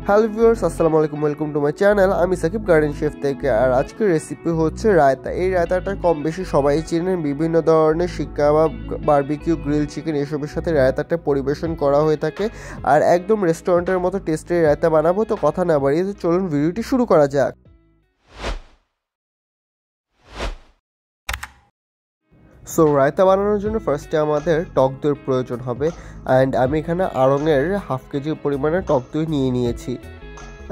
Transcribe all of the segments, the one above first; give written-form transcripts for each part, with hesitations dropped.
Hello viewers, আসসালামু আলাইকুম, welcome to my channel. আমি সাকিব গার্ডেন শেফ থেকে। আর আজকের রেসিপি হচ্ছে রায়তা। এই রায়তাটা কম বেশি সবাই চেনেন। বিভিন্ন ধরনের শিক কাবাব, বারবিকিউ, গ্রিল চিকেন এসবের সাথে রায়তাটা পরিবেশন করা হয়ে থাকে। আর একদম রেস্টুরেন্টের মতো টেস্টের রায়তা বানাবো। তো কথা না বাড়িয়ে চলুন ভিডিওটি শুরু করা যাক। সো রায়তা বানানোর জন্য ফার্স্টে আমাদের টক দইয়ের প্রয়োজন হবে। অ্যান্ড আমি এখানে আড়ংয়ের হাফ কেজি পরিমাণে টক দই নিয়ে নিয়েছি।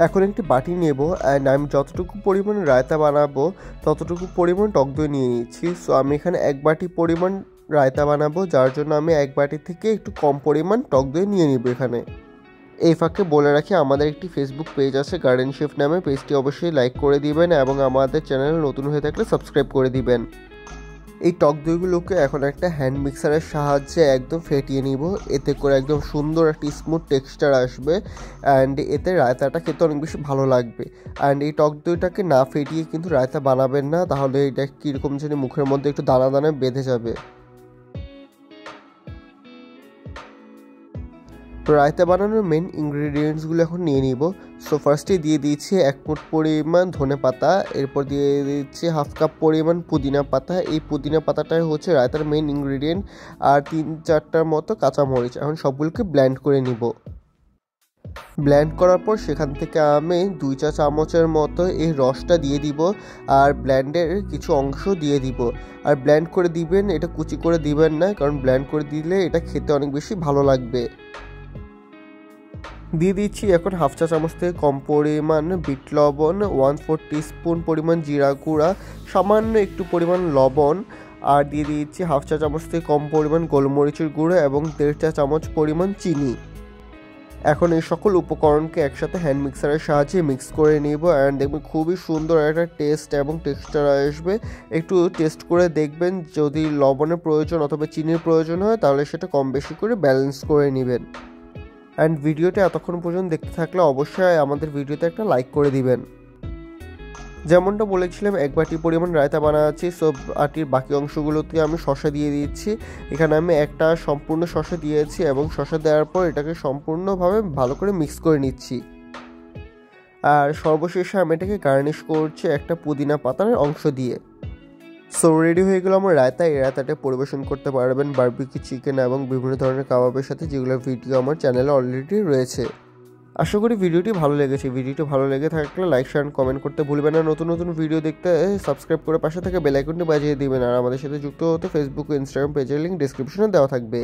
এখন একটি বাটি নেব অ্যান্ড আমি যতটুকু পরিমাণ রায়তা বানাবো ততটুকু পরিমাণ টক দই নিয়ে নিচ্ছি। সো আমি এখানে এক বাটি পরিমাণ রায়তা বানাবো, যার জন্য আমি এক বাটি থেকে একটু কম পরিমাণ টক দই নিয়ে নিব এখানে। এই ফাঁকে বলে রাখি, আমাদের একটি ফেসবুক পেজ আছে গার্ডেন শেফ নামে। পেজটি অবশ্যই লাইক করে দিবেন এবং আমাদের চ্যানেল নতুন হয়ে থাকলে সাবস্ক্রাইব করে দিবেন। এই টক দইগুলোকে এখন একটা হ্যান্ড মিক্সারের সাহায্যে একদম ফেটিয়ে নিব। এতে করে একদম সুন্দর একটি স্মুথ টেক্সচার আসবে অ্যান্ড এতে রায়তাটা খেতে অনেক বেশি ভালো লাগবে। অ্যান্ড এই টক দইটাকে না ফেটিয়ে কিন্তু রায়তা বানাবেন না, তাহলে এটা কীরকম জানি মুখের মধ্যে একটু দানা দানা বেঁধে যাবে। রায়তা বানানোর মেন ইনগ্রিডিয়েন্টসগুলো এখন নিয়ে নিব। সো ফার্স্টে দিয়ে দিচ্ছি 1 মুঠ পরিমাণ ধনে পাতা, এরপর দিয়ে দিচ্ছি হাফ কাপ পরিমাণ পুদিনা পাতা। এই পুদিনা পাতাটাই হচ্ছে রায়তার মেন ইনগ্রিডিয়েন্ট। আর 3-4টার মতো কাঁচামরিচ। এখন সবগুলোকে ব্লেন্ড করে নিব। ব্লেন্ড করার পর সেখান থেকে আমি 2 চা চামচের মতো এই রসটা দিয়ে দিব আর ব্লেন্ডের কিছু অংশ দিয়ে দিব। আর ব্লেন্ড করে দিবেন, এটা কুচি করে দিবেন না, কারণ ব্লেন্ড করে দিলে এটা খেতে অনেক বেশি ভালো লাগবে। দিয়ে দিচ্ছি এখন হাফ চা চামচ থেকে কম পরিমাণ বিট লবণ, 1/4 টিস্পুন পরিমাণ জিরা গুঁড়া, সামান্য একটু পরিমাণ লবণ, আর দিয়ে দিচ্ছি হাফ চা চামচ থেকে কম পরিমাণ গোলমরিচের গুঁড়ো এবং 1.5 চা চামচ পরিমাণ চিনি। এখন এই সকল উপকরণকে একসাথে হ্যান্ড মিক্সারের সাহায্যে মিক্স করে নিব অ্যান্ড দেখবেন খুবই সুন্দর একটা টেস্ট এবং টেক্সচার আসবে। একটু টেস্ট করে দেখবেন, যদি লবণের প্রয়োজন অথবা চিনির প্রয়োজন হয় তাহলে সেটা কম বেশি করে ব্যালেন্স করে নেবেন। অ্যান্ড ভিডিওটা এতক্ষণ পর্যন্ত দেখতে থাকলে অবশ্যই আমাদের ভিডিওতে একটা লাইক করে দিবেন। যেমনটা বলেছিলাম, এক বাটি পরিমাণ রায়তা বানাচ্ছি। সো বাটির বাকি অংশগুলোতে আমি শসা দিয়ে দিচ্ছি। এখানে আমি একটা সম্পূর্ণ শসা দিয়েছি এবং শসা দেওয়ার পর এটাকে সম্পূর্ণভাবে ভালো করে মিক্স করে নিচ্ছি। আর সর্বশেষে আমি এটাকে গার্নিশ করছি একটা পুদিনা পাতার অংশ দিয়ে। সো রেডি হয়ে গেল আমার রায়তা। এই রায়তাটা পরিবেশন করতে পারবেন বারবিকিউ চিকেন এবং বিভিন্ন ধরনের কাবাবের সাথে, যেগুলোর ভিডিও আমার চ্যানেলে অলরেডি রয়েছে। আশা করি ভিডিওটি ভালো লেগেছে। ভিডিওটি ভালো লেগে থাকলে লাইক, শেয়ার, কমেন্ট করতে ভুলবেন না। নতুন নতুন ভিডিও দেখতে সাবস্ক্রাইব করে পাশে থেকে বেল আইকনটি বাজিয়ে দিবেন। আর আমাদের সাথে যুক্ত হতে ফেসবুক ও ইনস্টাগ্রাম পেজের লিঙ্ক ডেসক্রিপশনে দেওয়া থাকবে।